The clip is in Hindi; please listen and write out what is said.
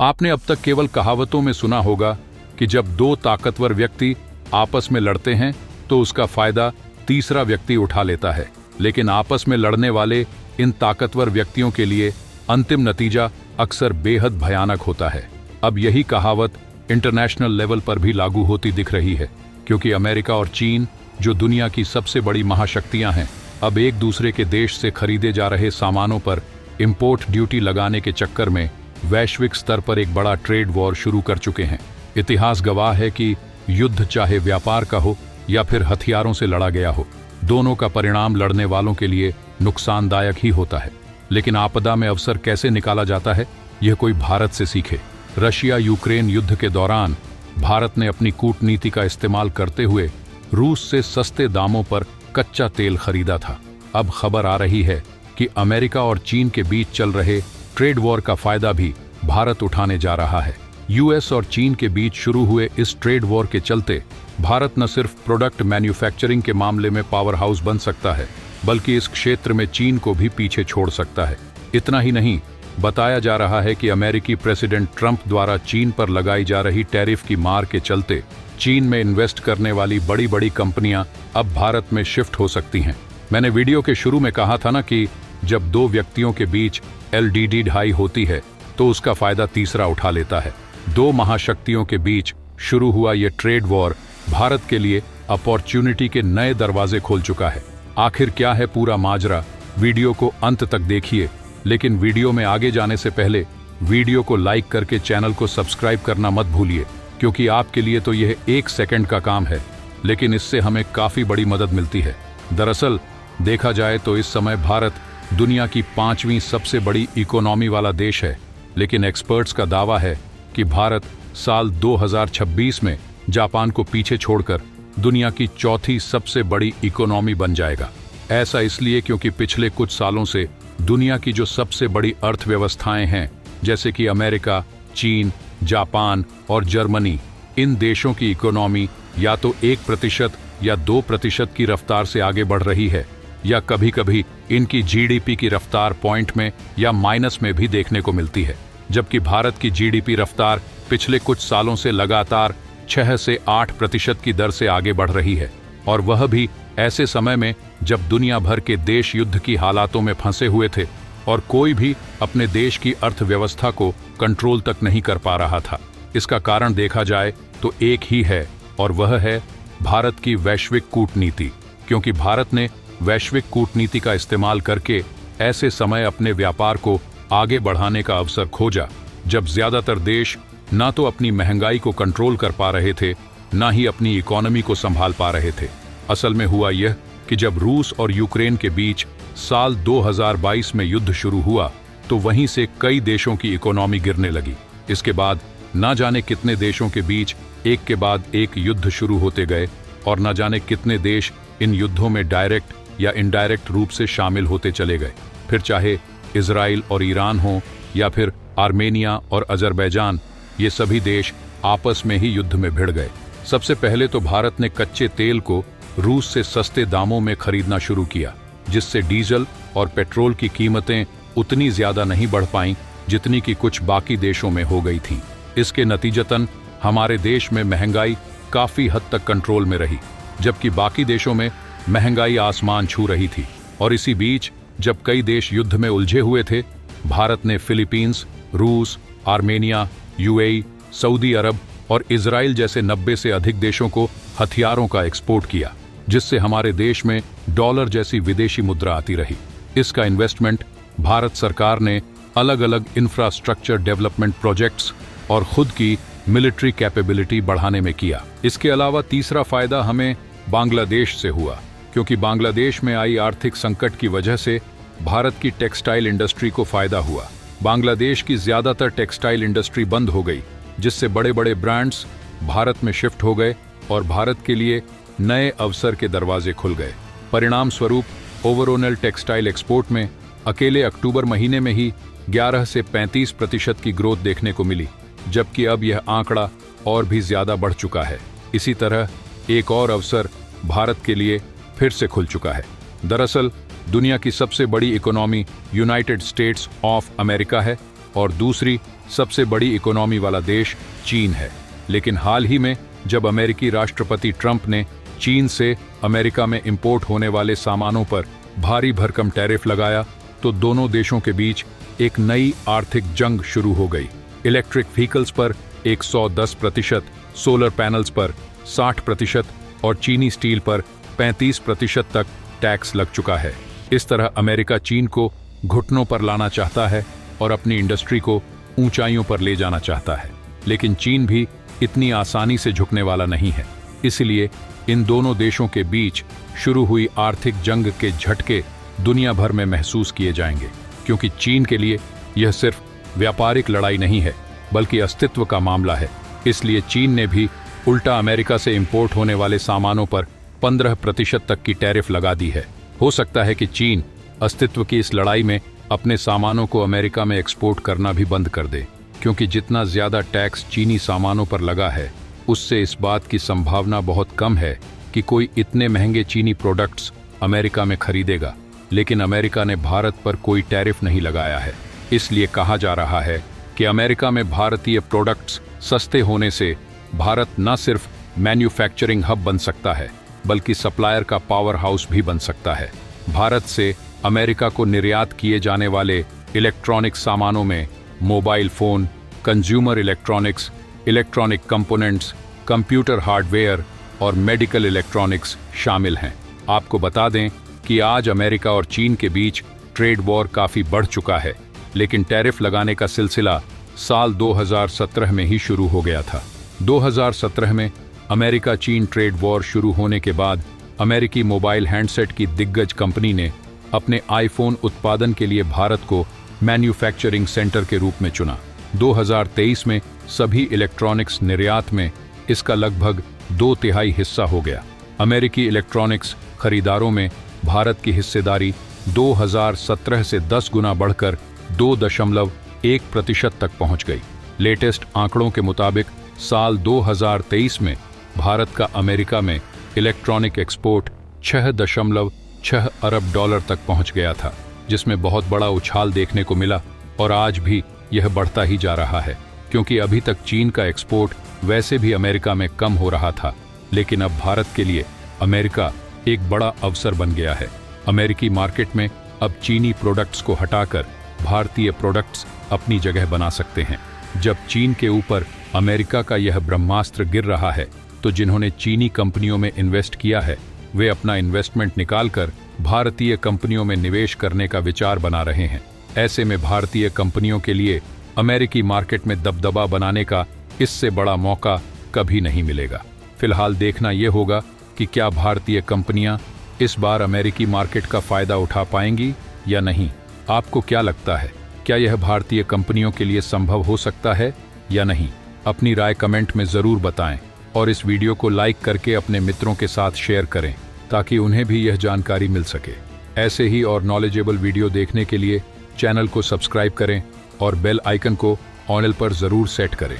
आपने अब तक केवल कहावतों में सुना होगा कि जब दो ताकतवर व्यक्ति आपस में लड़ते हैं तो उसका फायदा तीसरा व्यक्ति उठा लेता है, लेकिन आपस में लड़ने वाले इन ताकतवर व्यक्तियों के लिए अंतिम नतीजा अक्सर बेहद भयानक होता है। अब यही कहावत इंटरनेशनल लेवल पर भी लागू होती दिख रही है, क्योंकि अमेरिका और चीन, जो दुनिया की सबसे बड़ी महाशक्तियां हैं, अब एक दूसरे के देश से खरीदे जा रहे सामानों पर इंपोर्ट ड्यूटी लगाने के चक्कर में वैश्विक स्तर पर एक बड़ा ट्रेड वॉर शुरू कर चुके हैं। इतिहास गवाह है कि युद्ध चाहे व्यापार का हो या फिर हथियारों से लड़ा गया हो, दोनों का परिणाम लड़ने वालों के लिए नुकसानदायक ही होता है। लेकिन आपदा में अवसर कैसे निकाला जाता है, यह कोई भारत से सीखे। रशिया यूक्रेन युद्ध के दौरान भारत ने अपनी कूटनीति का इस्तेमाल करते हुए रूस से सस्ते दामों पर कच्चा तेल खरीदा था। अब खबर आ रही है कि अमेरिका और चीन के बीच चल रहे ट्रेड वॉर का फायदा भी भारत उठाने जा रहा है। यूएस और चीन के बीच शुरू हुए इस ट्रेड वॉर के चलते भारत न सिर्फ प्रोडक्ट मैन्युफैक्चरिंग के मामले में पावर हाउस बन सकता है, बल्कि इस क्षेत्र में चीन को भी पीछे छोड़ सकता है। इतना ही नहीं, बताया जा रहा है कि अमेरिकी प्रेसिडेंट ट्रंप द्वारा चीन पर लगाई जा रही टैरिफ की मार के चलते चीन में इन्वेस्ट करने वाली बड़ी बड़ी कंपनियां अब भारत में शिफ्ट हो सकती हैं। मैंने वीडियो के शुरू में कहा था ना कि जब दो व्यक्तियों के बीच LDD ढाई होती है तो उसका फायदा तीसरा उठा लेता है। दो महाशक्तियों के बीच शुरू हुआ ये ट्रेड वॉर भारत के लिए अपॉर्चुनिटी के नए दरवाजे खोल चुका है। आखिर क्या है पूरा माजरा, वीडियो को अंत तक देखिए। लेकिन वीडियो में आगे जाने से पहले वीडियो को लाइक करके चैनल को सब्सक्राइब करना मत भूलिए, क्योंकि आपके लिए तो यह 1 सेकंड का काम है, लेकिन इससे हमें काफी बड़ी मदद मिलती है। दरअसल देखा जाए तो इस समय भारत दुनिया की 5वीं सबसे बड़ी इकोनॉमी वाला देश है, लेकिन एक्सपर्ट्स का दावा है कि भारत साल 2026 में जापान को पीछे छोड़कर दुनिया की चौथी सबसे बड़ी इकोनॉमी बन जाएगा। ऐसा इसलिए क्योंकि पिछले कुछ सालों से दुनिया की जो सबसे बड़ी अर्थव्यवस्थाएं हैं, जैसे कि अमेरिका, चीन, जापान और जर्मनी, इन देशों की इकोनॉमी या तो 1% या 2% की रफ्तार से आगे बढ़ रही है, या कभी कभी इनकी GDP की रफ्तार पॉइंट में या माइनस में भी देखने को मिलती है। जबकि भारत की GDP रफ्तार पिछले कुछ सालों से लगातार 6 से 8% की दर से आगे बढ़ रही है, और वह भी ऐसे समय में जब दुनिया भर के देश युद्ध की हालातों में फंसे हुए थे और कोई भी अपने देश की अर्थव्यवस्था को कंट्रोल तक नहीं कर पा रहा था। इसका कारण देखा जाए तो एक ही है, और वह है भारत की वैश्विक कूटनीति। क्योंकि भारत ने वैश्विक कूटनीति का इस्तेमाल करके ऐसे समय अपने व्यापार को आगे बढ़ाने का अवसर खोजा जब ज्यादातर देश ना तो अपनी महंगाई को कंट्रोल कर पा रहे थे, ना ही अपनी इकोनॉमी को संभाल पा रहे थे। असल में हुआ यह कि जब रूस और यूक्रेन के बीच साल 2022 में युद्ध शुरू हुआ तो वहीं से कई देशों की इकोनॉमी गिरने लगी। इसके बाद ना जाने कितने देशों के बीच एक के बाद एक युद्ध शुरू होते गए, और ना जाने कितने देश इन युद्धों में डायरेक्ट या इनडायरेक्ट रूप से शामिल होते चले गए। फिर चाहे इजराइल और ईरान हो या फिर आर्मेनिया और अजरबैजान, ये सभी देश आपस में ही युद्ध में भिड़ गए। सबसे पहले तो भारत ने कच्चे तेल को रूस से सस्ते दामों में खरीदना शुरू किया, जिससे डीजल और पेट्रोल की कीमतें उतनी ज्यादा नहीं बढ़ पाईं जितनी कि कुछ बाकी देशों में हो गई थी। इसके नतीजतन हमारे देश में महंगाई काफी हद तक कंट्रोल में रही, जबकि बाकी देशों में महंगाई आसमान छू रही थी। और इसी बीच जब कई देश युद्ध में उलझे हुए थे, भारत ने फिलीपींस, रूस, आर्मेनिया, UAE, सऊदी अरब और इजराइल जैसे 90 से अधिक देशों को हथियारों का एक्सपोर्ट किया, जिससे हमारे देश में डॉलर जैसी विदेशी मुद्रा आती रही। इसका इन्वेस्टमेंट भारत सरकार ने अलग अलग इंफ्रास्ट्रक्चर डेवलपमेंट प्रोजेक्ट्स और खुद की मिलिट्री कैपेबिलिटी बढ़ाने में किया। इसके अलावा तीसरा फायदा हमें बांग्लादेश से हुआ, क्योंकि बांग्लादेश में आई आर्थिक संकट की वजह से भारत की टेक्सटाइल इंडस्ट्री को फायदा हुआ। बांग्लादेश की ज्यादातर टेक्सटाइल इंडस्ट्री बंद हो गई, जिससे बड़े बड़े ब्रांड्स भारत में शिफ्ट हो गए और भारत के लिए नए अवसर के दरवाजे खुल गए। परिणाम स्वरूप ओवरऑल टेक्सटाइल एक्सपोर्ट में अकेले अक्टूबर महीने में ही 11 से 35% की ग्रोथ देखने को मिली, जबकि अब यह आंकड़ा और भी ज्यादा बढ़ चुका है। इसी तरह एक और अवसर भारत के लिए फिर से खुल चुका है। दरअसल दुनिया की सबसे बड़ी economy United states of America है और दूसरी सबसे बड़ी इकोनॉमी वाला देश चीन है। लेकिन हाल ही में जब अमेरिकी राष्ट्रपति ट्रंप ने चीन से अमेरिका में इंपोर्ट होने वाले सामानों पर भारी भरकम टैरिफ लगाया तो दोनों देशों के बीच एक नई आर्थिक जंग शुरू हो गई। इलेक्ट्रिक व्हीकल्स पर 110%, सोलर पैनल्स पर 60% और चीनी स्टील पर 35% तक टैक्स लग चुका है। इस तरह अमेरिका चीन को घुटनों पर लाना चाहता है और अपनी इंडस्ट्री को ऊंचाइयों पर ले जाना चाहता है। लेकिन चीन भी इतनी आसानी से झुकने वाला नहीं है। इसलिए इन दोनों देशों के बीच शुरू हुई आर्थिक जंग के झटके दुनिया भर में महसूस किए जाएंगे, क्योंकि चीन के लिए यह सिर्फ व्यापारिक लड़ाई नहीं है बल्कि अस्तित्व का मामला है। इसलिए चीन ने भी उल्टा अमेरिका से इंपोर्ट होने वाले सामानों पर 15% तक की टैरिफ लगा दी है। हो सकता है कि चीन अस्तित्व की इस लड़ाई में अपने सामानों को अमेरिका में एक्सपोर्ट करना भी बंद कर दे, क्योंकि जितना ज्यादा टैक्स चीनी सामानों पर लगा है उससे इस बात की संभावना बहुत कम है कि कोई इतने महंगे चीनी प्रोडक्ट्स अमेरिका में खरीदेगा। लेकिन अमेरिका ने भारत पर कोई टैरिफ नहीं लगाया है। इसलिए कहा जा रहा है कि अमेरिका में भारतीय प्रोडक्ट्स सस्ते होने से भारत न सिर्फ मैन्युफैक्चरिंग हब बन सकता है बल्कि सप्लायर का पावर हाउस भी बन सकता है। भारत से अमेरिका को निर्यात किए जाने वाले इलेक्ट्रॉनिक सामानों में mobile phone, consumer electronics, electronic components, computer hardware और मेडिकल इलेक्ट्रॉनिक्स शामिल हैं। आपको बता दें कि आज अमेरिका और चीन के बीच ट्रेड वॉर काफी बढ़ चुका है, लेकिन टैरिफ लगाने का सिलसिला साल 2017 में ही शुरू हो गया था। 2017 में अमेरिका चीन ट्रेड वॉर शुरू होने के बाद अमेरिकी मोबाइल हैंडसेट की दिग्गज कंपनी ने अपने आईफोन उत्पादन के लिए भारत को मैन्युफैक्चरिंग सेंटर के रूप में चुना। 2023 में सभी इलेक्ट्रॉनिक्स निर्यात में इसका लगभग 2/3 हिस्सा हो गया। अमेरिकी इलेक्ट्रॉनिक्स खरीदारों में भारत की हिस्सेदारी 2017 से 10 गुना बढ़कर 2.1% तक पहुंच गई। लेटेस्ट आंकड़ों के मुताबिक साल 2023 में भारत का अमेरिका में इलेक्ट्रॉनिक एक्सपोर्ट 6.6 अरब डॉलर तक पहुंच गया था, जिसमें बहुत बड़ा उछाल देखने को मिला और आज भी यह बढ़ता ही जा रहा है, क्योंकि अभी तक चीन का एक्सपोर्ट वैसे भी अमेरिका में कम हो रहा था। लेकिन अब भारत के लिए अमेरिका एक बड़ा अवसर बन गया है। अमेरिकी मार्केट में अब चीनी प्रोडक्ट्स को हटाकर भारतीय प्रोडक्ट्स अपनी जगह बना सकते हैं। जब चीन के ऊपर अमेरिका का यह ब्रह्मास्त्र गिर रहा है तो जिन्होंने चीनी कंपनियों में इन्वेस्ट किया है वे अपना इन्वेस्टमेंट निकालकर भारतीय कंपनियों में निवेश करने का विचार बना रहे हैं। ऐसे में भारतीय कंपनियों के लिए अमेरिकी मार्केट में दबदबा बनाने का इससे बड़ा मौका कभी नहीं मिलेगा। फिलहाल देखना यह होगा कि क्या भारतीय कंपनियां इस बार अमेरिकी मार्केट का फायदा उठा पाएंगी या नहीं। आपको क्या लगता है, क्या यह भारतीय कंपनियों के लिए संभव हो सकता है या नहीं? अपनी राय कमेंट में जरूर बताएं और इस वीडियो को लाइक करके अपने मित्रों के साथ शेयर करें ताकि उन्हें भी यह जानकारी मिल सके। ऐसे ही और नॉलेजेबल वीडियो देखने के लिए चैनल को सब्सक्राइब करें और बेल आइकन को ऑल पर जरूर सेट करें।